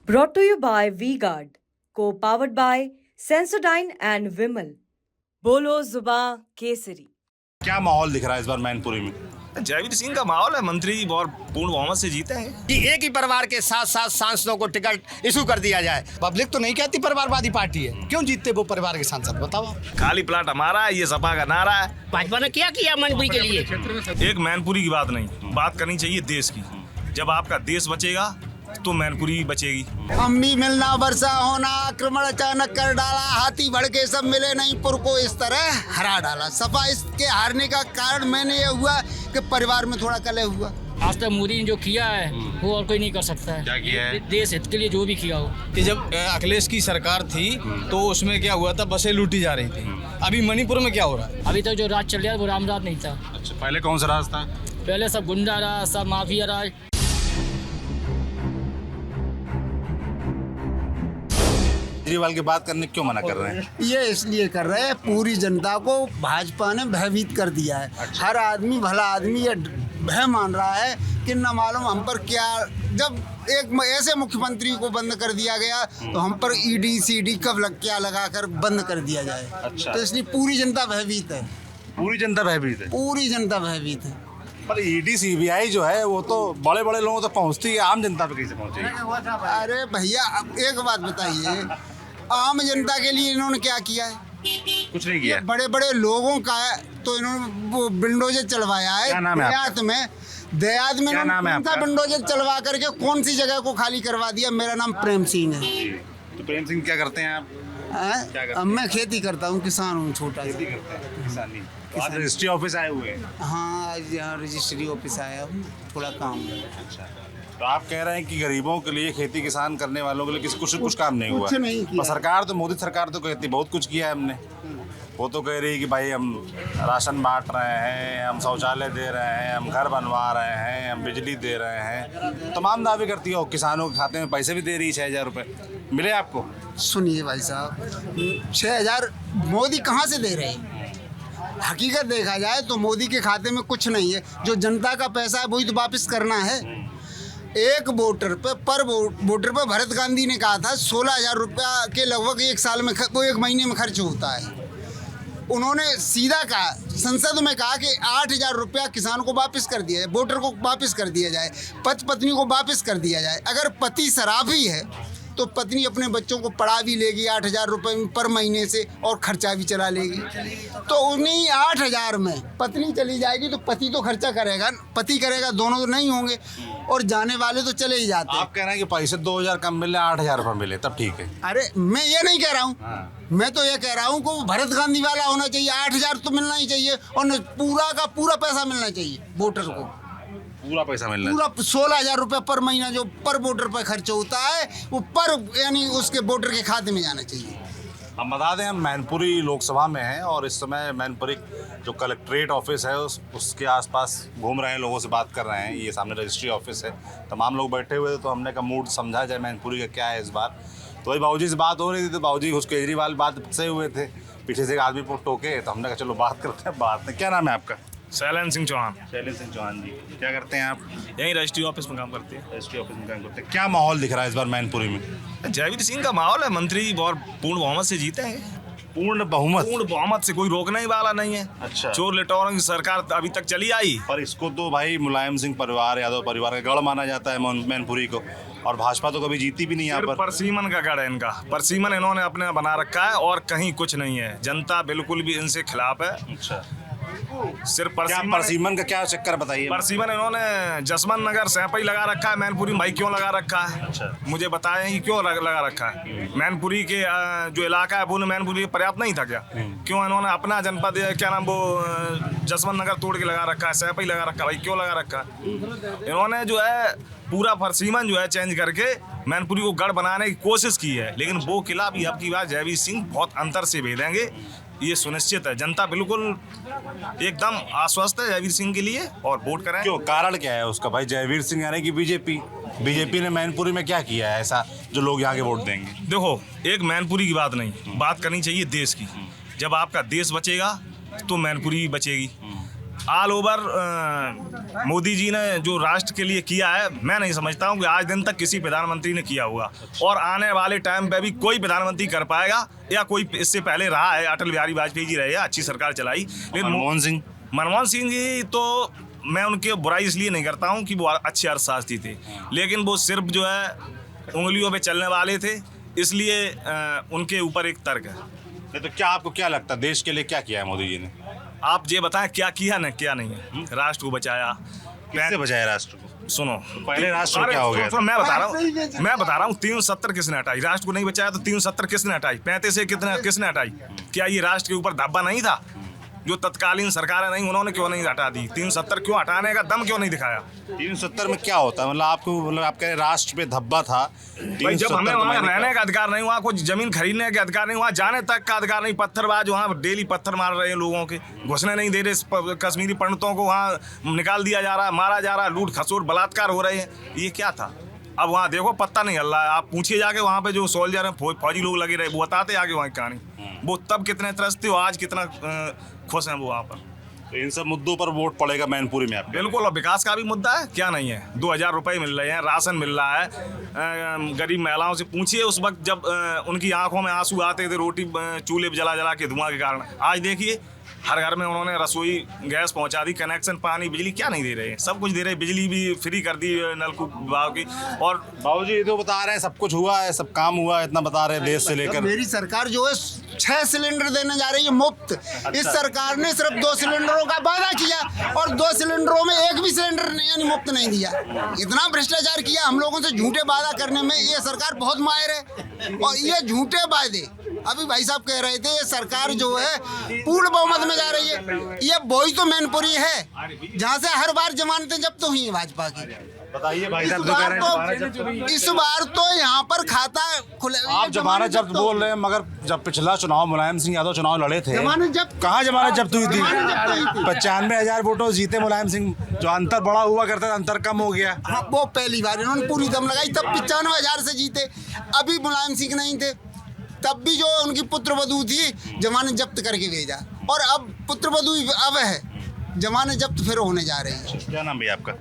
Brought to you by V-Guard, co-powered by Sensodyne and Vimal. बोलो जुबां केसरी। क्या माहौल दिख रहा है इस बार मैनपुरी में? जयवीर सिंह का माहौल है। मंत्री और पूर्ण बहुमत से जीते हैं कि एक ही परिवार के साथ साथ सांसदों को टिकट इशू कर दिया जाए। पब्लिक तो नहीं कहती परिवारवादी पार्टी है, क्यों जीतते वो परिवार के सांसद बताओ। खाली प्लाट हमारा है, ये सपा का नारा है। भाजपा ने क्या किया मैनपुरी के लिए? एक मैनपुरी की बात नहीं, बात करनी चाहिए देश की। जब आपका देश बचेगा तो मैनपुरी बचेगी। अम्मी मिलना वर्षा होना आक्रमण अचानक कर डाला, हाथी भड़के सब मिले नहीं पुर को इस तरह हरा डाला। सपा इसके हारने का कारण मैंने ये हुआ कि परिवार में थोड़ा कलह हुआ। आज तक मोदी ने जो किया है वो और कोई नहीं कर सकता है। क्या किया है? देश हित के लिए जो भी किया हो। कि जब अखिलेश की सरकार थी तो उसमें क्या हुआ था, बसें लूटी जा रही थी। अभी मणिपुर में क्या हो रहा है? अभी तक जो राज चल रहा है वो राम राज नहीं था। अच्छा, पहले कौन सा राज था? पहले सब गुंडा राज, सब माफिया राज। केजरीवाल की बात करने क्यों मना कर रहे हैं? ये इसलिए कर रहे हैं, पूरी जनता को भाजपा ने भयभीत कर दिया है। हर आदमी भला आदमी ये भय मान रहा है कि न मालूम हम पर क्या। जब एक ऐसे मुख्यमंत्री को बंद कर दिया गया तो हम पर ईडी सीडी कब क्या लगा कर बंद कर दिया जाए। अच्छा। तो इसलिए पूरी जनता भयभीत है। पूरी जनता भयभीत है? पूरी जनता भयभीत है। पर ईडी सीबीआई जो है वो तो बड़े बड़े लोगों तक पहुंचती है, आम जनता पे कैसे पहुंचेगी? अरे भैया अब एक बात बताइए, आम जनता के लिए इन्होंने क्या किया है? कुछ नहीं किया। बड़े बड़े लोगों का तो इन्होंने वो बिल्डोजर चलवाया है। क्या नाम है आपका? देहात में क्या नाम है कौन सा आपका? बिल्डोजर चलवा करके कौन सी जगह को खाली करवा दिया। मेरा नाम प्रेम सिंह है। तो प्रेम सिंह क्या करते हैं आप? हैं? क्या करते अब मैं खेती करता हूँ, किसान हूँ छोटा सा। खेती करते हैं, किसानी। तो आज रजिस्ट्री ऑफिस आए हुए हैं। हाँ, आज यहाँ रजिस्ट्री ऑफिस आया हूँ, थोड़ा काम है। अच्छा, तो आप कह रहे हैं कि गरीबों के लिए, खेती किसान करने वालों के लिए कुछ काम नहीं हुआ? कुछ नहीं किया। पर सरकार तो, मोदी सरकार तो कहती बहुत कुछ किया है हमने। वो तो कह रही है कि भाई हम राशन बांट रहे हैं, हम शौचालय दे रहे हैं, हम घर बनवा रहे हैं, हम बिजली दे रहे हैं, तमाम दावे करती हो। किसानों के खाते में पैसे भी दे रही है, 6,000 रुपये मिले आपको? सुनिए भाई साहब, 6,000 मोदी कहाँ से दे रहे हैं? हकीकत देखा जाए तो मोदी के खाते में कुछ नहीं है। जो जनता का पैसा है वही तो वापस करना है। एक वोटर पे पर वोटर पे भरत गांधी ने कहा था 16,000 रुपया के लगभग एक साल में वो एक महीने में खर्च होता है। उन्होंने सीधा कहा, संसद में कहा कि 8,000 रुपया किसान को वापस कर दिया जाए, वोटर को वापस कर दिया जाए, पति पत्नी को वापस कर दिया जाए। अगर पति शराबी है तो पत्नी अपने बच्चों को पढ़ा भी लेगी 8,000 रुपये पर महीने से और खर्चा भी चला लेगी। तो उन्हीं 8,000 में पत्नी चली जाएगी तो पति तो खर्चा करेगा, पति करेगा, दोनों तो नहीं होंगे और जाने वाले तो चले ही जाते हैं। आप कह रहे हैं कि पैसे 2,000 कम मिले, 8,000 रुपये मिले, तब ठीक है। अरे मैं ये नहीं कह रहा हूँ, मैं तो ये कह रहा हूँ कि वो भरत गांधी वाला होना चाहिए। 8,000 तो मिलना ही चाहिए और पूरा का पूरा पैसा मिलना चाहिए वोटर को। पूरा पैसा मिलना है। पूरा 16,000 रुपये पर महीना जो पर वोटर पर खर्च होता है वो पर यानी उसके वोटर के खाते में जाना चाहिए। हम बता दें, हम मैनपुरी लोकसभा में हैं और इस समय मैनपुरी जो कलेक्ट्रेट ऑफिस है उसके आसपास घूम रहे हैं, लोगों से बात कर रहे हैं। ये सामने रजिस्ट्री ऑफिस है, तमाम लोग बैठे हुए थे, तो हमने कहा मूड समझा जाए मैनपुरी का क्या है इस बार। तो वही बाबूजी से बात हो रही थी, तो बाबूजी कुछ केजरीवाल बात से हुए थे, पीछे से एक आदमी को टोके, तो हमने कहा चलो बात करते हैं। बात में क्या नाम है आपका? शैलेंद्र सिंह चौहान। शैलेंद्र सिंह चौहान जी, क्या करते हैं आप? यहीं रजिस्ट्री ऑफिस में काम करते हैं। रजिस्ट्री ऑफिस में काम करते हैं। क्या माहौल दिख रहा है इस बार मैनपुरी में? जयवीर सिंह का माहौल है। मंत्री और पूर्ण बहुमत से जीते हैं। पूर्ण बहुमत? पूर्ण बहुमत से कोई रोकने ही वाला नहीं है। अच्छा। चोर लुटेरों की सरकार अभी तक चली आई। पर इसको तो भाई मुलायम सिंह परिवार, यादव परिवार का गढ़ माना जाता है मैनपुरी को, और भाजपा तो कभी जीती भी नहीं यहाँ पर। परसीमन का गढ़ है इनका। परसीमन इन्होंने अपने बना रखा है और कहीं कुछ नहीं है। जनता बिल्कुल भी इनसे खिलाफ है। अच्छा, सिर्फ क्या परसीमन का क्या चक्कर बताइए? परसीमन इन्होंने जसवंत नगर सैंपई लगा रखा है। मैनपुरी भाई क्यों लगा रखा है? अच्छा। मुझे बताएं कि क्यों लगा रखा है। मैनपुरी के जो इलाका है वो मैनपुरी पर्याप्त नहीं था क्या? क्यों इन्होंने अपना जनपद क्या नाम वो जसवंत नगर तोड़ के लगा रखा है, सैंपई लगा रखा है? भाई क्यों लगा रखा है? इन्होंने जो है पूरा परसीमन जो है चेंज करके मैनपुरी को गढ़ बनाने की कोशिश की है, लेकिन वो किला भी अब की बार जयवीर सिंह बहुत अंतर से भेदेंगे, ये सुनिश्चित है। जनता बिल्कुल एकदम आश्वस्त है जयवीर सिंह के लिए और वोट करें। क्यों, कारण क्या है उसका भाई? जयवीर सिंह यानी कि बीजेपी ने मैनपुरी में क्या किया है ऐसा जो लोग यहाँ के वोट देंगे? देखो, एक मैनपुरी की बात नहीं, बात करनी चाहिए देश की। जब आपका देश बचेगा तो मैनपुरी बचेगी। ऑल ओवर मोदी जी ने जो राष्ट्र के लिए किया है, मैं नहीं समझता हूँ कि आज दिन तक किसी प्रधानमंत्री ने किया होगा, और आने वाले टाइम पे भी कोई प्रधानमंत्री कर पाएगा, या कोई इससे पहले रहा है। अटल बिहारी वाजपेयी जी रहे हैं, अच्छी सरकार चलाई, लेकिन मनमोहन सिंह जी तो मैं उनकी बुराई इसलिए नहीं करता हूँ कि वो अच्छे अर्थशास्त्री थे, लेकिन वो सिर्फ जो है उंगलियों पे चलने वाले थे, इसलिए उनके ऊपर एक तर्क है। नहीं तो क्या आपको क्या लगता है देश के लिए क्या किया है मोदी जी ने? आप ये बताएं क्या किया ना क्या नहीं है। राष्ट्र को बचाया, कैसे बचाया राष्ट्र को? सुनो पहले राष्ट्र को क्या हो गया? मैं बता रहा हूँ 370 किसने हटाई? राष्ट्र को नहीं बचाया तो 370 किसने हटाई? 35 से किसने हटाई? क्या ये राष्ट्र के ऊपर धब्बा नहीं था? जो तत्कालीन सरकारें नहीं, उन्होंने क्यों नहीं हटा दी? 370 क्यों हटाने का दम क्यों नहीं दिखाया? 370 में क्या होता है? मतलब आप कह रहे राष्ट्र पे धब्बा था। भाई जब हमें वहाँ रहने का अधिकार नहीं, वहाँ कुछ जमीन खरीदने का अधिकार नहीं, वहाँ जाने तक का अधिकार नहीं, पत्थरबाज वहाँ डेली पत्थर मार रहे हैं लोगों के, घुसने नहीं दे रहे, कश्मीरी पंडितों को वहाँ निकाल दिया जा रहा है, मारा जा रहा है, लूट खसोट बलात्कार हो रहे हैं। ये क्या था? अब वहाँ देखो पत्ता नहीं हल रहा है। आप पूछिए जाके वहाँ पे जो सोल्जर हैं, फौजी लोग लगे रहे, वो बताते आगे वहाँ की कहानी, वो तब कितने त्रस्त थे, आज कितना खुश हैं वो वहाँ पर। तो इन सब मुद्दों पर वोट पड़ेगा मैनपुरी में आप? बिल्कुल, और विकास का भी मुद्दा है, क्या नहीं है? 2000 रुपये मिल रहे हैं, राशन मिल रहा है। गरीब महिलाओं से पूछिए उस वक्त जब उनकी आंखों में आंसू आते थे रोटी चूल्हे पर जला जला के धुआं के कारण। आज देखिए हर घर में उन्होंने रसोई गैस पहुंचा दी, कनेक्शन, पानी, बिजली, क्या नहीं दे रहे हैं? सब कुछ दे रहे हैं, बिजली भी फ्री कर दी नलकूप विभाग की। और बाबूजी ये तो बता रहे हैं सब कुछ हुआ है, सब काम हुआ है, इतना बता रहे हैं देश से लेकर। मेरी सरकार जो है 6 सिलेंडर देने जा रही है मुफ्त। इस सरकार ने सिर्फ 2 सिलेंडरों का वादा किया और 2 सिलेंडरों में एक भी सिलेंडर यानी मुफ्त नहीं दिया। इतना भ्रष्टाचार किया हम लोगों से, झूठे वादा करने में ये सरकार बहुत माहिर है। और ये झूठे वादे, अभी भाई साहब कह रहे थे, ये सरकार जो है पूर्ण बहुमत में जा रही है। ये वही तो मैनपुरी है जहाँ से हर बार जमानतें जब्त हुई हैं भाजपा की। बताइए भाई साहब, इस बार तो यहाँ पर खाता खुले। आप जमानत जब्त बोल रहे हैं, मगर जब पिछला चुनाव मुलायम सिंह यादव चुनाव लड़े थे, कहाँ जमानत जब्त हुई थी? 95,000 वोटों जीते मुलायम सिंह। जो अंतर बड़ा हुआ करता था, अंतर कम हो गया। हाँ, वो पहली बार इन्होंने पूरी दम लगाई, तब 95,000 से जीते। अभी मुलायम सिंह नहीं थे, तब भी जो उनकी पुत्रवधू थी जमानत जब्त करके भेजा, और अब पुत्रवधू अब है, जमानत जब्त फिर होने जा रही है। क्या नाम भैया आपका?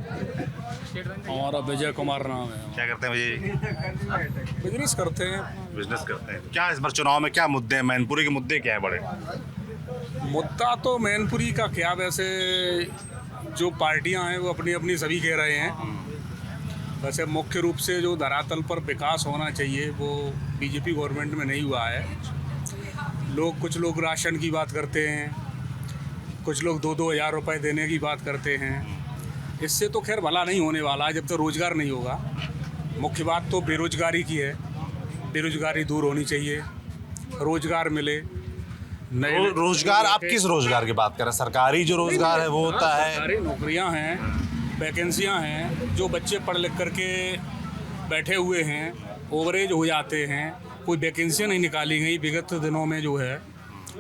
हमारा विजय कुमार नाम है। क्या करते हैं भैया? बिजनेस करते हैं। बिजनेस करते हैं। क्या इस बार चुनाव में क्या मुद्दे हैं? मैनपुरी के मुद्दे क्या है बड़े? मुद्दा तो मैनपुरी का क्या, वैसे जो पार्टियां हैं वो अपनी अपनी सभी कह रहे हैं। वैसे मुख्य रूप से जो धरातल पर विकास होना चाहिए वो बीजेपी गवर्नमेंट में नहीं हुआ है। कुछ लोग राशन की बात करते हैं, कुछ लोग 2-2 हज़ार रुपये देने की बात करते हैं। इससे तो खैर भला नहीं होने वाला है जब तक तो रोज़गार नहीं होगा। मुख्य बात तो बेरोजगारी की है, बेरोजगारी दूर होनी चाहिए, रोज़गार मिले। नए रोजगार, आप किस रोजगार की बात कर रहे हैं? सरकारी जो रोजगार है वो होता है, सारी नौकरियां हैं, वैकेंसियां हैं। जो बच्चे पढ़ लिख करके बैठे हुए हैं, ओवरेज हो जाते हैं, कोई वैकेंसियां नहीं निकाली गई विगत दिनों में जो है,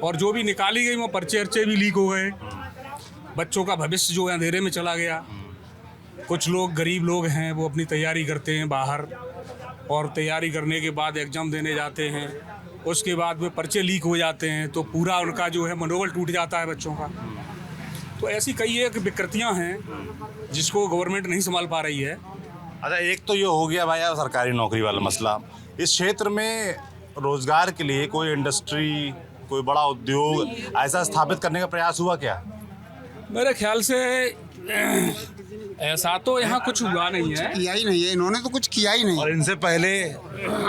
और जो भी निकाली गई वो पर्चे भी लीक हो गए। बच्चों का भविष्य जो है अंधेरे में चला गया। कुछ लोग गरीब लोग हैं वो अपनी तैयारी करते हैं बाहर, और तैयारी करने के बाद एग्ज़ाम देने जाते हैं, उसके बाद में पर्चे लीक हो जाते हैं, तो पूरा उनका जो है मनोबल टूट जाता है बच्चों का। तो ऐसी कई एक विकृतियां हैं जिसको गवर्नमेंट नहीं संभाल पा रही है। अच्छा, एक तो ये हो गया भाई सरकारी नौकरी वाला मसला। इस क्षेत्र में रोजगार के लिए कोई इंडस्ट्री, कोई बड़ा उद्योग ऐसा स्थापित करने का प्रयास हुआ क्या? मेरे ख्याल से ऐसा तो यहाँ कुछ हुआ नहीं है, किया ही नहीं है इन्होंने, तो कुछ किया ही नहीं। और इनसे पहले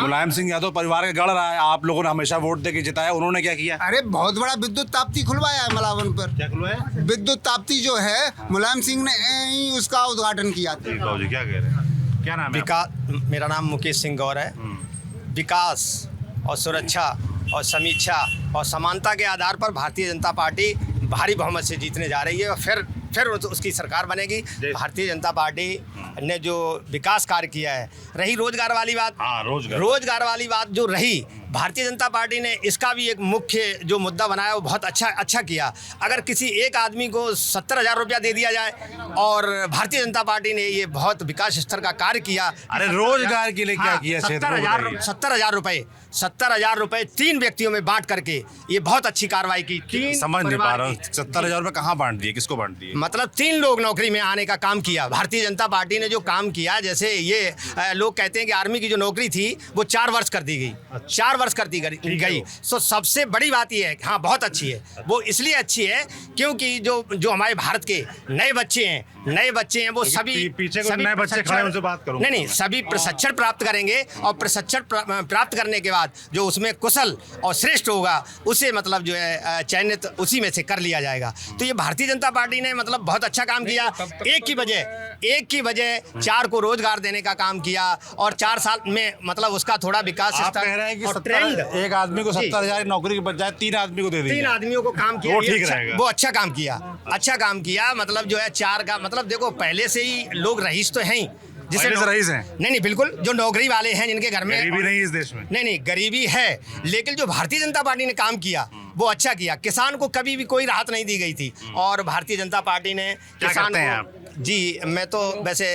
मुलायम सिंह यादव परिवार का गढ़ रहा है, आप लोगों ने हमेशा वोट देके जिताया, उन्होंने क्या किया? अरे बहुत बड़ा विद्युत ताप्ती खुलवाया है मलावन पर। क्या खुलवाया? विद्युत ताप्ती जो है मुलायम सिंह ने ही उसका उद्घाटन किया था। जी क्या कह रहे हैं? क्या नाम है? विकास, मेरा नाम मुकेश सिंह गौर है। विकास और सुरक्षा और समीक्षा और समानता के आधार पर भारतीय जनता पार्टी भारी बहुमत से जीतने जा रही है, और फिर उसकी सरकार बनेगी। भारतीय जनता पार्टी ने जो विकास कार्य किया है, रही रोजगार वाली बात, हाँ, रोजगार वाली बात जो रही, भारतीय जनता पार्टी ने इसका भी एक मुख्य जो मुद्दा बनाया वो बहुत अच्छा किया। अगर किसी एक आदमी को 70,000 रुपया दे दिया जाए, और भारतीय जनता पार्टी ने ये बहुत विकास स्तर का कार्य किया। अरे रोजगार के लिए क्या किया? 70,000 रुपए 3 व्यक्तियों में बांट करके ये बहुत अच्छी कार्रवाई की। समझ नहीं पा रहा हूँ, 70,000 रुपये कहाँ बांट दिए, किसको बांट दिए? मतलब 3 लोग नौकरी में आने का काम किया। भारतीय जनता पार्टी ने जो काम किया, जैसे ये लोग कहते हैं कि आर्मी की जो नौकरी थी वो 4 वर्ष कर दी गई, 4 वर्ष कर दी गई। तो सबसे बड़ी बात ये है, हाँ बहुत अच्छी है वो, इसलिए अच्छी है क्योंकि जो हमारे भारत के नए बच्चे हैं वो सभी पीछे को नए बच्चे खड़े हैं, उनसे बात करो। नहीं, सभी प्रशिक्षण प्राप्त करेंगे, और प्रशिक्षण प्राप्त करने के बाद जो उसमें कुशल और श्रेष्ठ होगा उसे मतलब जो है चयनित उसी में से कर लिया जाएगा। तो ये भारतीय जनता पार्टी ने मतलब बहुत अच्छा काम किया। एक की बजाय 4 को रोजगार देने का काम किया, और 4 साल में मतलब उसका थोड़ा विकास आप कह रहे हैं कि एक आदमी को 70,000 नौकरी के बजाय 3 आदमी को दे दिया, 3 आदमियों को काम किया, वो ठीक रहेगा। वो अच्छा काम किया। मतलब जो है 4 का मतलब देखो, पहले से ही लोग रईस तो हैं ही, जिसे रईस हैं। नहीं बिल्कुल, जो नौकरी वाले हैं जिनके घर में गरीबी नहीं इस देश में। नहीं गरीबी है, लेकिन जो भारतीय जनता पार्टी ने काम किया वो अच्छा किया। किसान को कभी भी कोई राहत नहीं दी गई थी, और भारतीय जनता पार्टी ने क्या किसान करते हैं को, जी मैं तो वैसे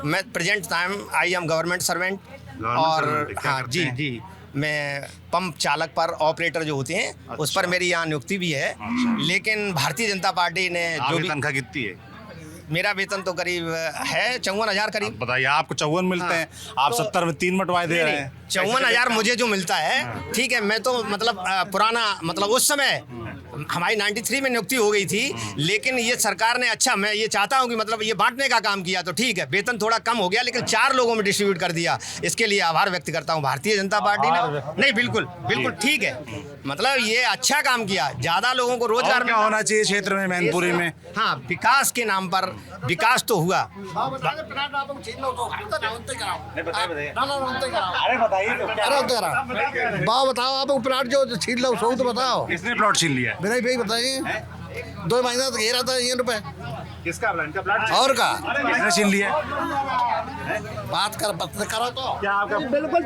मैं present time I am government servant, और हाँ जी मैं पंप चालक पर ऑपरेटर जो होते हैं उस पर मेरी यहाँ नियुक्ति भी है। लेकिन भारतीय जनता पार्टी ने जो भी तनख्वाह कितनी है? मेरा वेतन तो करीब है 54,000 करीब। बताइए, आपको 54 मिलते हैं, आप 70 में 3 बंटवाए दे रहे हैं। 54,000 मुझे जो मिलता है, ठीक है, मैं तो मतलब पुराना मतलब उस समय हमारी 93 में नियुक्ति हो गई थी, लेकिन ये सरकार ने अच्छा, मैं ये चाहता हूँ कि मतलब ये बांटने का काम किया, तो ठीक है वेतन थोड़ा कम हो गया, लेकिन 4 लोगों में डिस्ट्रीब्यूट कर दिया। इसके लिए आभार व्यक्त करता हूँ भारतीय जनता पार्टी ने। नहीं बिल्कुल ठीक है, मतलब ये अच्छा काम किया। ज़्यादा लोगों को रोजगार क्या होना चाहिए क्षेत्र में, मैनपुरी में? हाँ, विकास के नाम पर विकास तो हुआ। बताओ आप प्लाट जो छीन लो सो तो बताओ, किसने प्लॉट छीन लिया? मेरा भाई बताइए, 2 महीना तक घेरा था ये रुपए। किसका प्लाट? और का किसने छीन लिया? बात करो तो क्या आपका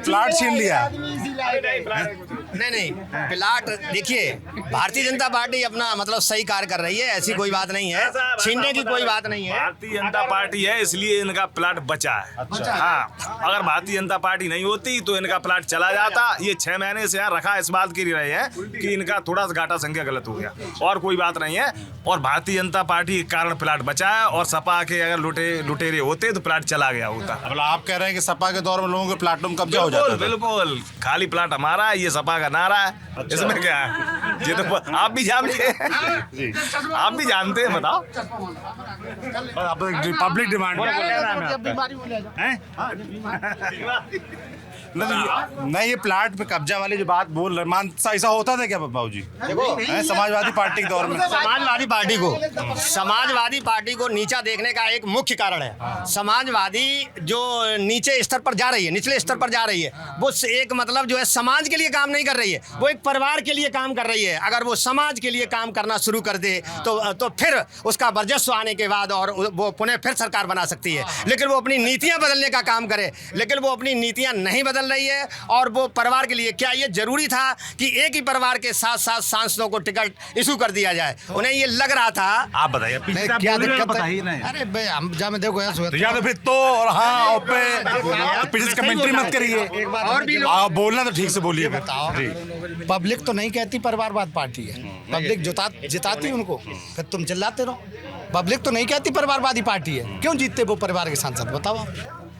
प्लाट छीन लिया? नहीं प्लाट, देखिए भारतीय जनता पार्टी अपना मतलब सही कार्य कर रही है, ऐसी कोई बात नहीं है, छीनने की कोई बात नहीं है। भारतीय जनता पार्टी है इसलिए इनका प्लाट बचा है। अच्छा। हाँ, अगर भारतीय जनता पार्टी नहीं होती तो इनका प्लाट चला जाता। ये 6 महीने से यहाँ रखा इस बात के लिए रहे हैं कि इनका थोड़ा सा घाटा संख्या गलत हो गया, और कोई बात नहीं है। और भारतीय जनता पार्टी के कारण प्लाट बचा है, और सपा के अगर लुटेरे होते तो प्लाट चला गया होता। मतलब आप कह रहे हैं कि सपा के दौर में लोगों के प्लाटों में कब्जा हो जाता था? बिल्कुल, खाली प्लाट हमारा है, ये सपा का नारा है। अच्छा। इसमें क्या है, ये तो आप भी जानते हैं, आप भी जानते हैं, बताओ। पब्लिक डिमांड नहीं, ये प्लाट पे कब्जा वाली जो बात बोल रहे, मानसा ऐसा होता था क्या बाबू जी? समाजवादी पार्टी के दौर में समाजवादी पार्टी को नीचा देखने का एक मुख्य कारण है। समाजवादी जो नीचे स्तर पर जा रही है, निचले स्तर पर जा रही है, वो एक मतलब जो है समाज के लिए काम नहीं कर रही है, वो एक परिवार के लिए काम कर रही है। अगर वो समाज के लिए काम करना शुरू कर दे तो फिर उसका वर्चस्व आने के बाद और वो पुनः फिर सरकार बना सकती है। लेकिन वो अपनी नीतियां बदलने का काम करे, लेकिन वो अपनी नीतियां नहीं बदल रही है। और वो परिवार के लिए, क्या ये जरूरी था कि एक ही परिवार के साथ साथ सांसदों को टिकट इशू कर दिया जाए? उन्हें ये लग रहा था। आप बताइए क्या दिक्कत है? अरे भाई हम जा में देखो या तो फिर तो और हाँ पे कमेंट्री मत करिए, और भी आप बोलना तो ठीक से बोलिए। बताओ, पब्लिक तो नहीं कहती परिवारवाद पार्टी है, पब्लिक जिताती उनको, फिर तुम चिल्लाते रहो। पब्लिक तो नहीं कहती परिवारवादी पार्टी है, क्यों जीतते वो परिवार के सांसद? बताओ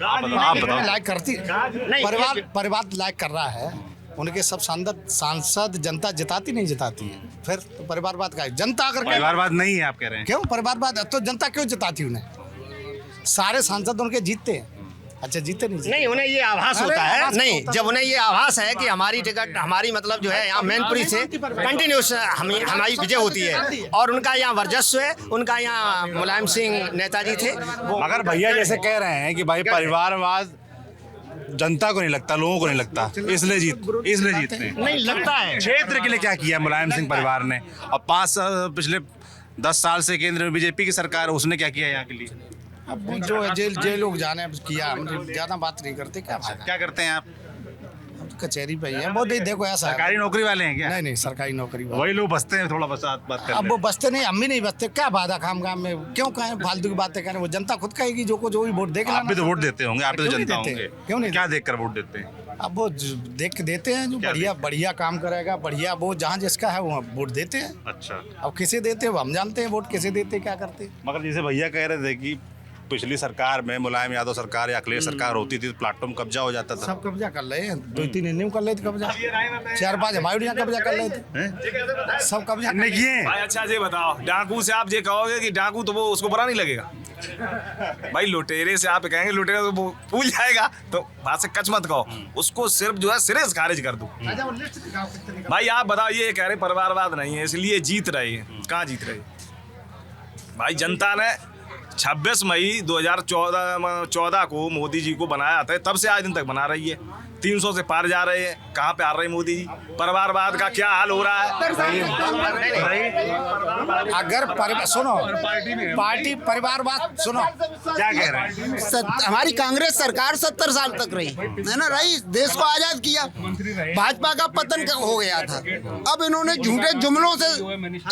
आप बताओ। लाइक करती परिवार लाइक कर रहा है, उनके सब सांसद जनता जिताती नहीं जिताती है, फिर तो परिवारवाद का जनता अगर परिवारवाद नहीं है आप कह रहे हैं? क्यों परिवारवाद तो जनता क्यों जिताती उन्हें? सारे सांसद उनके जीतते हैं। अच्छा, जीते नहीं उन्हें ये आभास होता है, नहीं जब उन्हें ये आभास है कि हमारी टिकट, हमारी मतलब जो है यहाँ मैनपुरी से कंटिन्यूस हमारी विजय होती है, और उनका यहाँ वर्चस्व है, उनका यहाँ मुलायम सिंह नेताजी थे। मगर भैया जैसे कह रहे हैं कि भाई परिवारवाद जनता को नहीं लगता, लोगों को नहीं लगता, इसलिए जीतते हैं। नहीं लगता है। क्षेत्र के लिए क्या किया मुलायम सिंह परिवार ने? और 5 पिछले 10 साल से केंद्र में बीजेपी की सरकार, उसने क्या किया यहाँ के लिए? अब जो है जेल लोग जाने किया, हम ज़्यादा बात नहीं करते। क्या क्या करते हैं आप? कचहरी पे ही है वो। नहीं देखो ऐसा है। सरकारी नौकरी वाले हैं क्या? नहीं नहीं सरकारी नौकरी वाले। वही लोग बसते हैं, थोड़ा बस बात करते अब वो बसते नहीं, हम भी नहीं बसते, क्या बाधा खाम में क्यों कहें फालतू की बातें करें। वो जनता खुद कहेगी जो को जो भी वोट देख आप भी तो वोट देते होंगे, आप भी तो क्यों नहीं जनता देते? होंगे, क्यों नहीं क्या देखकर वोट देते हैं? अब वो देख के देते हैं जो क्या बढ़िया बढ़िया काम करेगा, बढ़िया वो जहाँ जिसका है वहाँ वोट देते हैं। अच्छा, अब किसे देते हैं वो हम जानते हैं, वोट किसे देते हैं, क्या करते हैं। मगर जैसे भैया कह रहे थे कि पिछली सरकार में मुलायम यादव सरकार या अखिलेश सरकार होती थी तो प्लेटफॉर्म कब्जा हो जाता था। सब कब्जा कर रहे हैं, 2-3 इन्हें कर रहे थे कब्जा, 4-5 हमारे यहाँ कब्जा कर रहे थे, सब कब्जा इनने किए हैं। भाई अच्छा ये बताओ, डाकू से आप ये कहोगे कि डाकू तो वो उसको बुरा नहीं लगेगा? भाई लुटेरे से आप कहेंगे लुटेरा तो वो भूल जाएगा, तो बात से कच मत कहो, उसको सिर्फ जो है सिरे से खारिज कर दो। भाई आप बताओ, ये कह रहे परिवारवाद नहीं है इसलिए जीत रहे हैं, कहाँ जीत रहे? भाई जनता ने 26 मई 2014 को मोदी जी को बनाया था, तब से आज दिन तक बना रही है। 300 से पार जा रहे हैं, कहाँ पे आ रहे हैं मोदी जी? परिवारवाद का क्या हाल हो रहा है? अगर सुनो पार्टी परिवारवाद सुनो क्या कह रहे हैं? हमारी कांग्रेस सरकार 70 साल तक रही है ना, रही, देश को आजाद किया। भाजपा का पतन हो गया था। अब इन्होंने झूठे जुमलों से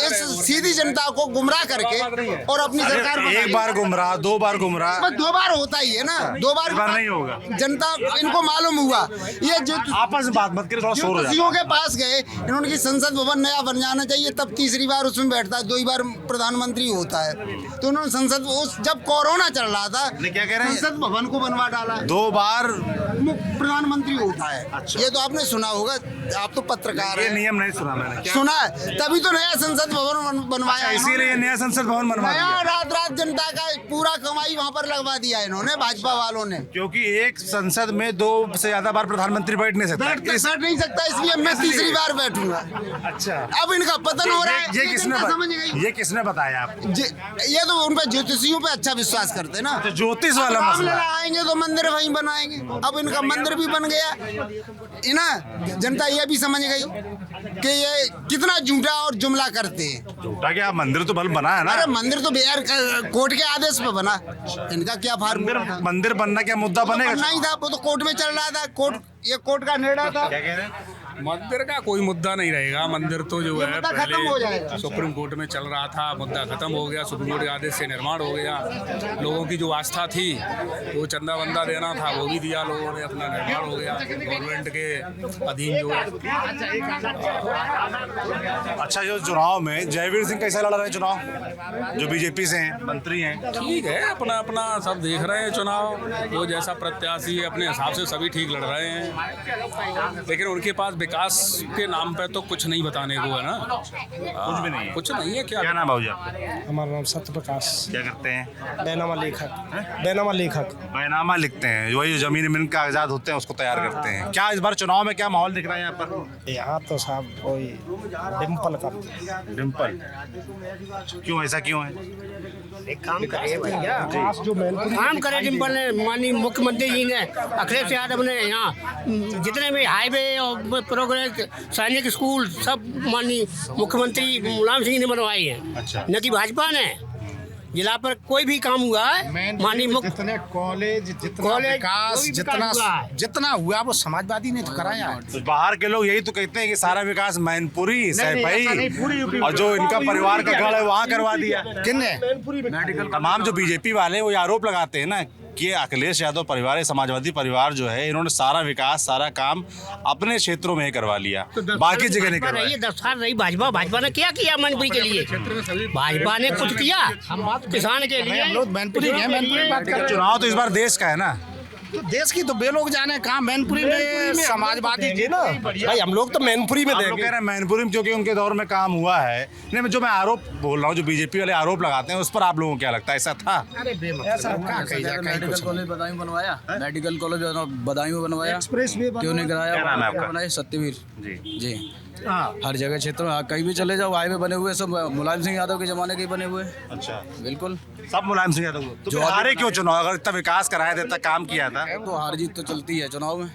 इस सीधी जनता को गुमराह करके और अपनी सरकार एक बार गुमराह, 2 बार गुमराह, बस 2 बार होता ही है ना, 2 बार नहीं होगा। जनता इनको मालूम हुआ। ये जो आपस में बात मत करें, थोड़ा शोर हो जाता है। सीओ के पास गए, इन्होंने की संसद भवन नया बन जाना चाहिए, तब तीसरी बार उसमें बैठता है, 2 बार प्रधानमंत्री होता है। तो उन्होंने संसद जब कोरोना चल रहा था क्या कह रहे हैं? संसद भवन को बनवा डाला, 2 बार प्रधानमंत्री होता है। अच्छा। ये तो आपने सुना होगा, आप तो पत्रकार ये हैं। नियम नहीं सुना मैंने। सुना है, तभी तो नया संसद भवन बनवाया इसीलिए नया संसद भवन बनवा नया, दिया, रात जनता का पूरा कमाई वहाँ पर लगवा दिया इन्होंने, भाजपा वालों ने। क्योंकि एक संसद में 2 से ज्यादा बार प्रधानमंत्री बैठ नहीं सकता। बैठ नहीं सकता, इसलिए मैं तीसरी बार बैठूंगा। अच्छा, अब इनका पतन हो रहा है, ये किसने जनता समझ गई। ये किसने बताया आपको? ये तो उन पे ज्योतिषियों पे अच्छा विश्वास करते हैं ना। तो ज्योतिष वाला अब मसला है। आएंगे तो मंदिर वहीं बनाएंगे। अब इनका मंदिर भी बन गया है ना, जनता ये भी समझ गई कि ये कितना झूठा और जुमला करते हैं। झूठा क्या, मंदिर तो बना है ना। अरे मंदिर तो बिहार कोर्ट के आदेश पे बना, इनका क्या फार्मूला? मंदिर बनना क्या मुद्दा बनेगा? नहीं था, वो तो कोर्ट में चल रहा था, ये कोर्ट का निर्णय था। क्या कह रहे हैं? मंदिर का कोई मुद्दा नहीं रहेगा। मंदिर तो जो है मुद्दा खत्म हो जाएगा। पहले सुप्रीम कोर्ट में चल रहा था, मुद्दा खत्म हो गया, सुप्रीम कोर्ट के आदेश से निर्माण हो गया। लोगों की जो आस्था थी, वो चंदा वंदा देना था, वो भी दिया लोगों ने, अपना निर्माण हो गया गवर्नमेंट के अधीन जो है। अच्छा, जो चुनाव में जयवीर सिंह कैसा लड़ रहे हैं चुनाव, जो बीजेपी से हैं, मंत्री हैं? ठीक है, अपना अपना सब देख रहे हैं चुनाव, वो जैसा प्रत्याशी है अपने हिसाब से सभी ठीक लड़ रहे हैं, लेकिन उनके पास विकास के नाम पे तो कुछ नहीं बताने को है ना। कुछ भी नहीं है। कुछ नहीं है। क्या नाम भाजी आपका? हमारा नाम सत्य प्रकाश, क्या करते हैं? बैनामा लेखक। बैनामा लेखक, बैनामा लिखते हैं, वही जमीन कागजात होते हैं उसको तैयार करते हैं। क्या इस बार चुनाव में क्या माहौल दिख रहा है यहाँ पर? यहाँ तो साहब कोई डिम्पल का। डिम्पल क्यों, ऐसा क्यों है? काम करे भैया, काम करे डिम्पल ने, माननीय मुख्यमंत्री जी ने, अखिलेश यादव ने यहाँ जितने भी हाईवे और प्रोग्रेस सैनिक स्कूल सब माननीय मुख्यमंत्री मुलायम सिंह ने बनवाए हैं। अच्छा। न कि भाजपा ने। जिला पर कोई भी काम हुआ है माननीय जितने कॉलेज, जितना विकास, जितना हुआ वो समाजवादी ने तो कराया है। तो बाहर के लोग यही तो कहते हैं कि सारा विकास मैनपुरी सैफई और जो इनका परिवार का गढ़ है वहाँ करवा दिया। किन्ने? तमाम जो बीजेपी वाले हैं वो ये आरोप लगाते हैं ना कि अखिलेश यादव परिवार है, समाजवादी परिवार जो है, इन्होंने सारा विकास, सारा काम अपने क्षेत्रों में ही करवा लिया, बाकी जगह नहीं करवाया। 10 साल रही भाजपा ने क्या किया मैनपुरी के लिए? भाजपा ने कुछ किया किसान के लिए? हम लोग मैनपुरी हैं, मैनपुरी बात कर रहे हैं। चुनाव तो इस बार देश का है ना, तो देश की तो बे लोग जाने कहाँ, मैनपुरी में समाजवादी जी ना भाई हम लोग तो मैनपुरी में आप लोग देंगे। कह रहे हैं मैनपुरी में क्योंकि उनके दौर में काम हुआ है। नहीं, जो मैं आरोप बोल रहा हूँ, जो बीजेपी वाले आरोप लगाते हैं, उस पर आप लोगों को क्या लगता है, ऐसा था? ऐसा क्या कही जाए, कहीं कुछ नहीं। बदायूं बनवाया, मेडिकल कॉलेज बदायूं बनवाया, एक्सप्रेस वे क्यों नहीं कराया? क्या नाम है आपका? बनाया सत्यवीर जी जी। हर जगह क्षेत्र में कहीं भी चले जाओ, हाईवे बने हुए सब मुलायम सिंह यादव के जमाने के बने हुए। अच्छा, बिल्कुल सब मुलायम सिंह यादव। तो हारे क्यों चुनाव? अगर इतना विकास कराया था, इतना काम किया था, सरकार? तो हार जीत तो चलती है चुनाव में।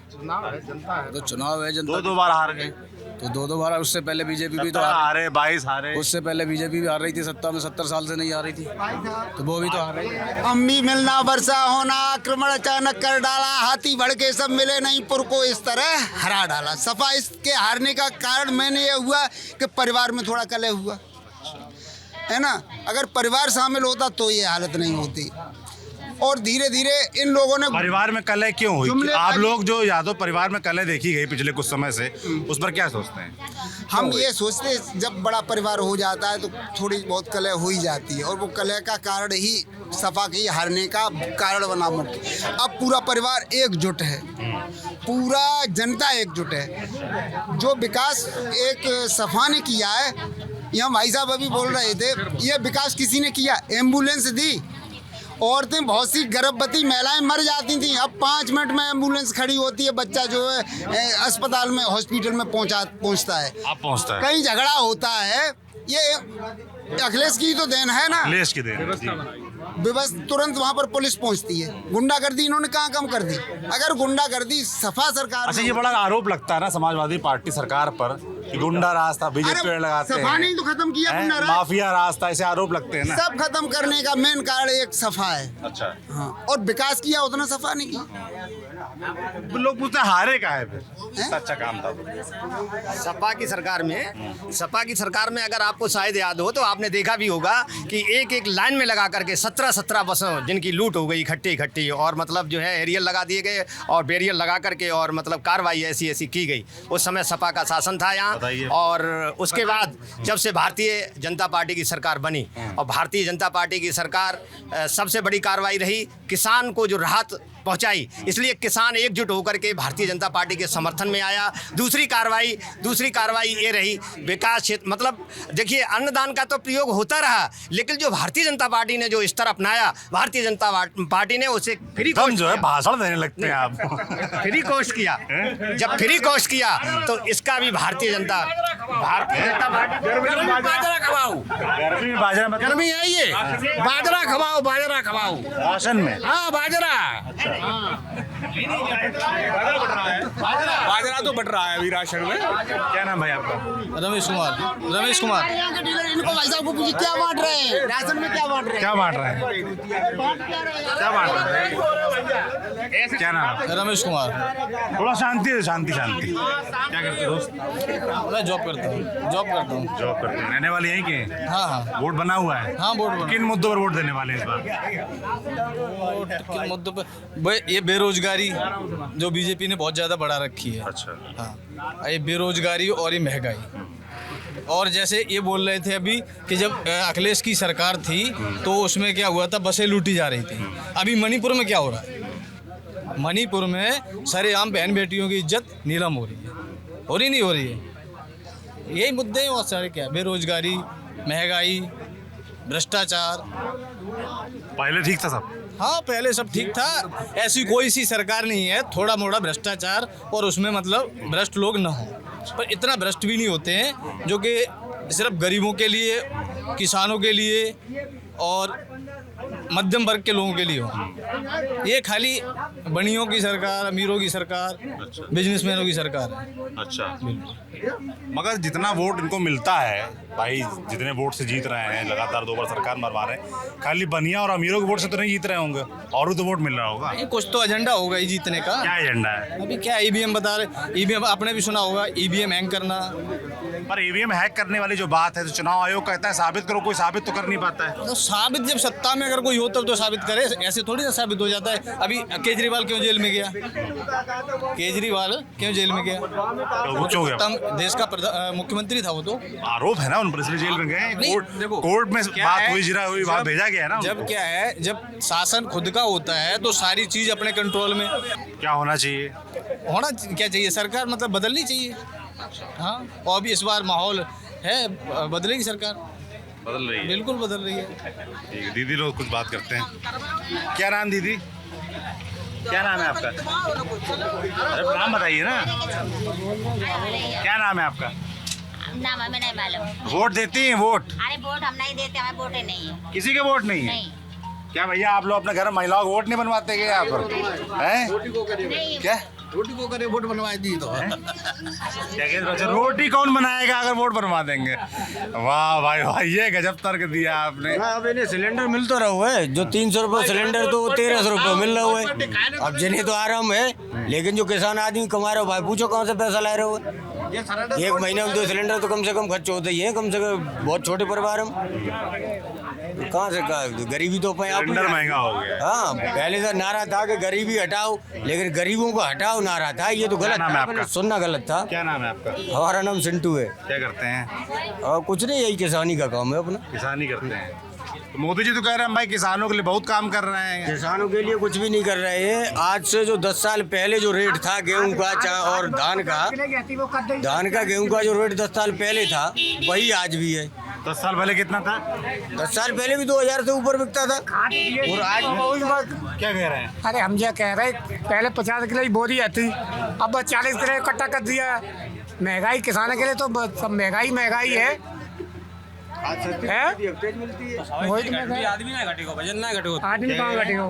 तो चुनाव है, जनता दो बार हार गए। तो दो बार। उससे पहले बीजेपी भी तो हारे, 22 हारे। उससे पहले बीजेपी भी हार रही थी सत्ता में, 70 साल से नहीं आ रही थी, तो वो भी तो हार रही है। अम्मी मिलना, वर्षा होना, आक्रमण अचानक कर डाला, हाथी भड़के सब मिले नहीं, पुर को इस तरह हरा डाला। सपा इसके हारने का कारण मैंने ये हुआ कि परिवार में थोड़ा कलह हुआ है ना। अगर परिवार शामिल होता तो ये हालत नहीं होती। और धीरे धीरे इन लोगों ने परिवार में कलह क्यों हुई? आप लोग जो यादव परिवार में कलह देखी गई पिछले कुछ समय से, उस पर क्या सोचते हैं? हम ये सोचते हैं जब बड़ा परिवार हो जाता है तो थोड़ी बहुत कलह हो ही जाती है, और वो कलह का कारण ही सपा की हारने का कारण बना मुख्य। अब पूरा परिवार एकजुट है, पूरा जनता एकजुट है। जो विकास एक सपा ने किया है, यहाँ भाई साहब अभी बोल रहे थे, ये विकास किसी ने किया? एम्बुलेंस दी, औरतें बहुत सी गर्भवती महिलाएं मर जाती थी, अब 5 मिनट में एम्बुलेंस खड़ी होती है, बच्चा जो है अस्पताल में, हॉस्पिटल में पहुंचता है। आप पहुंचता है। कहीं झगड़ा होता है, ये अखिलेश की तो देन है ना, अखिलेश की देन। बस तुरंत वहाँ पर पुलिस पहुँचती है। गुंडागर्दी इन्होंने कहाँ कम कर दी? अगर गुंडागर्दी सपा सरकार। अच्छा, ये बड़ा आरोप लगता है ना समाजवादी पार्टी सरकार पर कि गुंडा राज था, बीजेपी पेड़ लगाते हैं। सपा ने ही तो खत्म किया गुंडा राज, माफिया राज था, ऐसे आरोप लगते हैं ना। सब खत्म करने का मेन कारण एक सपा है। अच्छा, हाँ, और विकास किया उतना सपा ने किया। लोग पूछते हैं हारे का है फिर, अच्छा काम था। सपा की सरकार में अगर आपको शायद याद हो तो आपने देखा भी होगा कि एक एक लाइन में लगा करके 17 बसों जिनकी लूट हो गई इकट्ठी, और मतलब जो है एरियल लगा दिए गए और बैरियर लगा करके, और मतलब कार्रवाई ऐसी की गई। उस समय सपा का शासन था यहाँ। और उसके बाद जब से भारतीय जनता पार्टी की सरकार बनी, और भारतीय जनता पार्टी की सरकार सबसे बड़ी कार्रवाई रही किसान को जो राहत पहुंचाई, इसलिए किसान एकजुट होकर के भारतीय जनता पार्टी के समर्थन में आया। दूसरी कार्रवाई ये रही विकास क्षेत्र, मतलब देखिए अन्नदान का तो प्रयोग होता रहा, लेकिन जो भारतीय जनता पार्टी ने जो स्तर अपनाया, भारतीय जनता पार्टी ने उसे फ्री कॉस्ट जो है भाषण देने लगते हैं आप। फ्री कॉस्ट किया। जब फ्री कॉस्ट किया तो इसका भी भारतीय जनता पार्टी। बाजरा खवाओ, गर्मी है ये, बाजरा खवाओ राशन में। हाँ बाजरा, बाजरा तो बढ़ रहा है अभी राशन में। क्या नाम भाई आपका? रमेश कुमार। इनको भाई साहब को पूछिए क्या बांट रहे हैं राशन में, क्या बांट रहे हैं? क्या नाम? रमेश कुमार। थोड़ा शांति। क्या करते हो दोस्त? मैं जॉब करता हूँ। रहने वाले यहीं के? हाँ। वोट बना हुआ है? हाँ, वोट बना। किन मुद्दों पर वोट देने वाले हैं इस बार? किन मुद्दों पर? ये बेरोजगारी जो बीजेपी ने बहुत ज़्यादा बढ़ा रखी है। अच्छा। हाँ, ये बेरोजगारी और ये महंगाई। और जैसे ये बोल रहे थे अभी कि जब अखिलेश की सरकार थी तो उसमें क्या हुआ था, बसें लूटी जा रही थी। अभी मणिपुर में क्या हो रहा है? मणिपुर में सरेआम बहन बेटियों की इज्जत नीलम हो रही है। यही मुद्दे हैं बहुत सारे, क्या बेरोजगारी, महंगाई, भ्रष्टाचार। पहले ठीक था सब? हाँ, पहले सब ठीक था। ऐसी कोई सी सरकार नहीं है, थोड़ा मोड़ा भ्रष्टाचार और उसमें मतलब भ्रष्ट लोग न हो, पर इतना भ्रष्ट भी नहीं होते हैं जो कि सिर्फ गरीबों के लिए, किसानों के लिए और मध्यम वर्ग के लोगों के लिए हो। ये खाली बनियों की सरकार, अमीरों की सरकार, बिजनेसमैनों की सरकार है। अच्छा, मगर जितना वोट इनको मिलता है भाई, जितने वोट से जीत रहे हैं, लगातार 2 बार सरकार मरवा रहे हैं, खाली बनिया और अमीरों के वोट से तो नहीं जीत रहे होंगे, और भी तो वोट मिल रहा होगा। कुछ तो एजेंडा होगा ही जीतने का। क्या एजेंडा है? अभी क्या ईवीएम बता रहे, ईवीएम आपने भी सुना होगा, ईवीएम हैक करना। पर ईवीएम हैक करने वाली जो बात है, तो चुनाव आयोग कहता है साबित करो, कोई साबित तो कर नहीं पाता है। तो साबित जब सत्ता में अगर कोई हो तब तो साबित करे, ऐसे थोड़ी ना साबित हो जाता है। अभी केजरीवाल क्यों जेल में गया? देश का मुख्यमंत्री था, वो तो आरोप है ना उन पर, इसलिए जेल में गए। कोर्ट में बात हुई, जिरा हुई, वहाँ भेजा गया ना। जब क्या है, जब शासन खुद का होता है तो सारी चीज अपने कंट्रोल में। क्या होना चाहिए? क्या चाहिए? सरकार मतलब बदलनी चाहिए। हाँ, और अभी इस बार माहौल है, बदलेगी सरकार। बदल रही है? बिल्कुल बदल रही है। ठीक है, दीदी लोग कुछ बात करते हैं। क्या नाम दीदी? क्या नाम है आपका? अरे नाम बताइए ना। क्या नाम है आपका? नाम हमें नहीं मालूम। वोट देती हैं? वोट? अरे वोट हम नहीं देते, हमें वोटे नहीं है। किसी के वोट नहीं है? नहीं। क्या भैया आप लोग अपने घर में महिलाओं को वोट नहीं बनवाते क्या यहाँ पर हैं? क्या रोटी को करे वोट बनवाई दी तो क्या कहते बच्चे, रोटी कौन बनाएगा अगर वोट बनवा देंगे? वाह भाई वाह, ये गजब तर्क दिया आपने। अब इन्हें सिलेंडर मिल तो रहा है, जो 300 रुपये सिलेंडर तो 1300 रुपये मिल रहा है। अब जिन्हें तो आराम है, लेकिन जो किसान आदमी कमा रहे हो भाई पूछो कहाँ से पैसा ला रहे हो। एक महीने में 2 सिलेंडर तो कम से कम खर्च होते ही है, कम से कम बहुत छोटे परिवार हम कहाँ से गरीबी तो सिलेंडर महंगा हो गया। हाँ, पहले तो नारा था कि गरीबी हटाओ, लेकिन गरीबों को हटाओ नारा था, ये तो गलत नाम है आपका? सुनना गलत था। क्या नाम है आपका? हमारा नाम सिंटू है। क्या करते हैं? और कुछ नहीं, यही किसानी का काम है अपना। किसानी करते हैं। तो मोदी जी तो कह रहे हैं भाई किसानों के लिए बहुत काम कर रहे हैं। किसानों के लिए कुछ भी नहीं कर रहे हैं। आज से जो 10 साल पहले जो रेट था गेहूं का और धान का गेहूं का जो रेट 10 साल पहले था वही आज भी है। 10 साल पहले कितना था? 10 साल पहले भी 2000 से ऊपर बिकता था और आज क्या कह रहे हैं? अरे हम क्या कह रहे हैं, पहले 50 किलो की बोरी आती, अब 40 किलो इकट्ठा कर दिया। महंगाई किसानों के लिए तो सब महंगाई है। वही तो मैं आदमी ना घटेगा, वजन ना घटेगा। आदमी कहाँ घटेगा?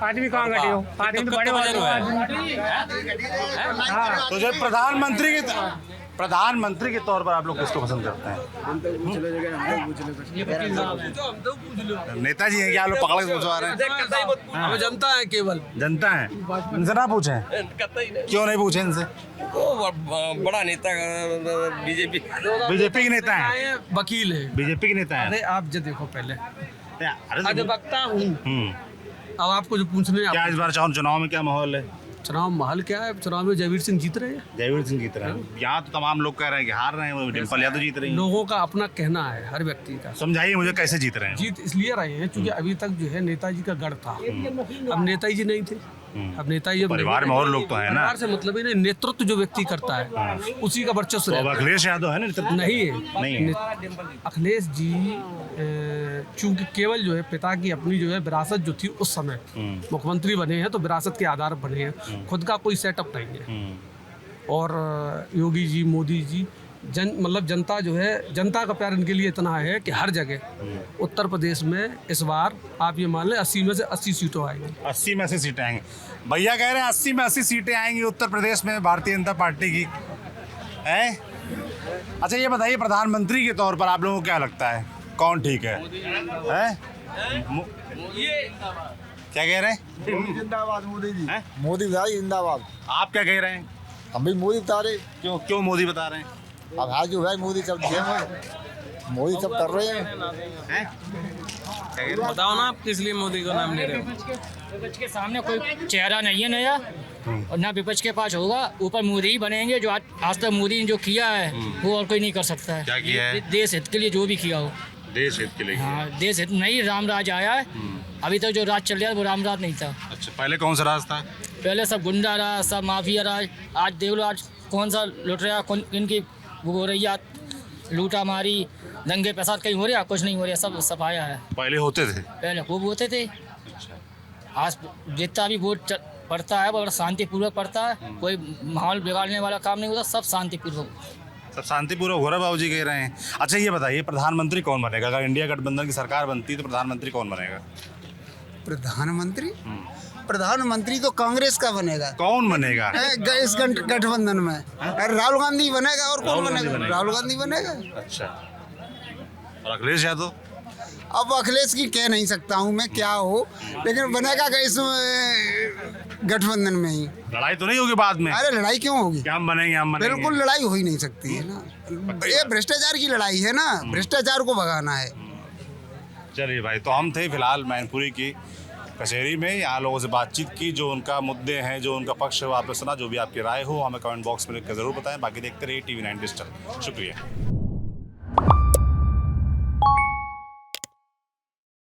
आदमी तो बड़े तो जब प्रधानमंत्री के तौर पर आप लोग किसको पसंद करते हैं? नेताजी हैं क्या आप लोग पकड़ के पूछवा रहे हैं? हमें जनता है, केवल जनता है, इनसे ना पूछें। क्यों नहीं पूछे इनसे? वो बड़ा नेता बीजेपी के नेता है, वकील है, बीजेपी के नेता है। अरे आप जो देखो पहले अरे वक्ता हूँ, अब आपको जो पूछने क्या इस बार चुनाव में क्या माहौल है? चुनाव महल क्या है, चुनाव में जयवीर सिंह जीत रहे हैं। जयवीर सिंह जीत रहे हैं। यहाँ तो तमाम लोग कह रहे हैं कि हार रहे हैं, डिम्पल यादव जीत रही है। लोगों का अपना कहना है, हर व्यक्ति का। समझाइए मुझे कैसे जीत रहे हैं? जीत इसलिए रहे हैं क्योंकि अभी तक जो है नेताजी का गढ़ था, अब नेताजी जी नहीं थे। अब नेताजी परिवार में और लोग तो है ना, परिवार से मतलब ही नेतृत्व जो व्यक्ति करता है उसी का वर्चस्व है। अखिलेश यादव है ना? नहीं है। अखिलेश जी चूंकि केवल जो है पिता की अपनी जो है विरासत जो थी उस समय मुख्यमंत्री बने हैं, तो विरासत के आधार पर बने हैं, खुद का कोई सेटअप नहीं है। और योगी जी, मोदी जी मतलब जनता जो है, जनता का प्यार इनके लिए इतना है कि हर जगह उत्तर प्रदेश में इस बार आप ये मान लें 80 में से 80 सीटें आएंगी। 80 में 80 सीटें आएंगी। भैया कह रहे हैं 80 में 80 सीटें आएंगी उत्तर प्रदेश में भारतीय जनता पार्टी की है। अच्छा ये बताइए, प्रधानमंत्री के तौर पर आप लोगों को क्या लगता है कौन ठीक है? क्या कह रहे हैं? जिंदाबाद मोदी जी। मोदी भाई जिंदाबाद। आप क्या कह रहे हैं? हम भी मोदी बता रहे। क्यों मोदी बता रहे हैं? अब आज जो भाई मोदी सब मोदी सब कर रहे हैं। बताओ ना आप किस लिए मोदी को नाम ले रहे हो? विपक्ष के सामने कोई चेहरा नहीं है नया, और ना विपक्ष के पास होगा, ऊपर मोदी ही बनेंगे। जो आज तक मोदी ने जो किया है वो और कोई नहीं कर सकता है। क्या किया है? देश हित के लिए जो भी किया हो। देश हित के लिए? हाँ, देश हित नहीं, राम राज आया है। अभी तक जो राज चल रहा है वो राम राज नहीं था। अच्छा, पहले कौन सा राज था? पहले सब गुंडा राज, सब माफिया राज। आज देख लो आज कौन सा लुट रहा, इनकी वो हो रही है लूटा मारी, दंगे फसाद कहीं हो रहा, कुछ नहीं हो रहा, सब सफाया है। पहले होते थे? पहले खूब होते थे। आज जितना भी वोट पड़ता है वो शांतिपूर्वक पड़ता है, कोई माहौल बिगाड़ने वाला काम नहीं होता, सब शांतिपूर्वक। सब शांतिपूर्वक हो रहा है, बाबू जी कह रहे हैं। अच्छा ये बताइए, प्रधानमंत्री कौन बनेगा अगर इंडिया गठबंधन की सरकार बनती है तो? प्रधानमंत्री कौन बनेगा? प्रधानमंत्री तो कांग्रेस का बनेगा। कौन बनेगा इस गठबंधन में? राहुल गांधी बनेगा। और कौन बनेगा? राहुल गांधी बनेगा। अच्छा, और अखिलेश यादव? अब अखिलेश की कह नहीं सकता हूँ मैं क्या हो, लेकिन बनेगा इस गठबंधन में ही। लड़ाई तो नहीं होगी बाद में? अरे लड़ाई क्यों होगी? हम बनेंगे। बिल्कुल लड़ाई हो ही नहीं सकती है ना, ये भ्रष्टाचार की लड़ाई है ना, भ्रष्टाचार को भगाना है। चलिए भाई, तो हम थे फिलहाल मैनपुरी की कचहरी में, यहाँ लोगों से बातचीत की, जो उनका मुद्दे हैं, जो उनका पक्ष है वो आपने सुना। जो भी आपकी राय हो हमें कमेंट बॉक्स में लिख कर ज़रूर बताएं। बाकी देखते रहिए TV9 डिजिटल। शुक्रिया।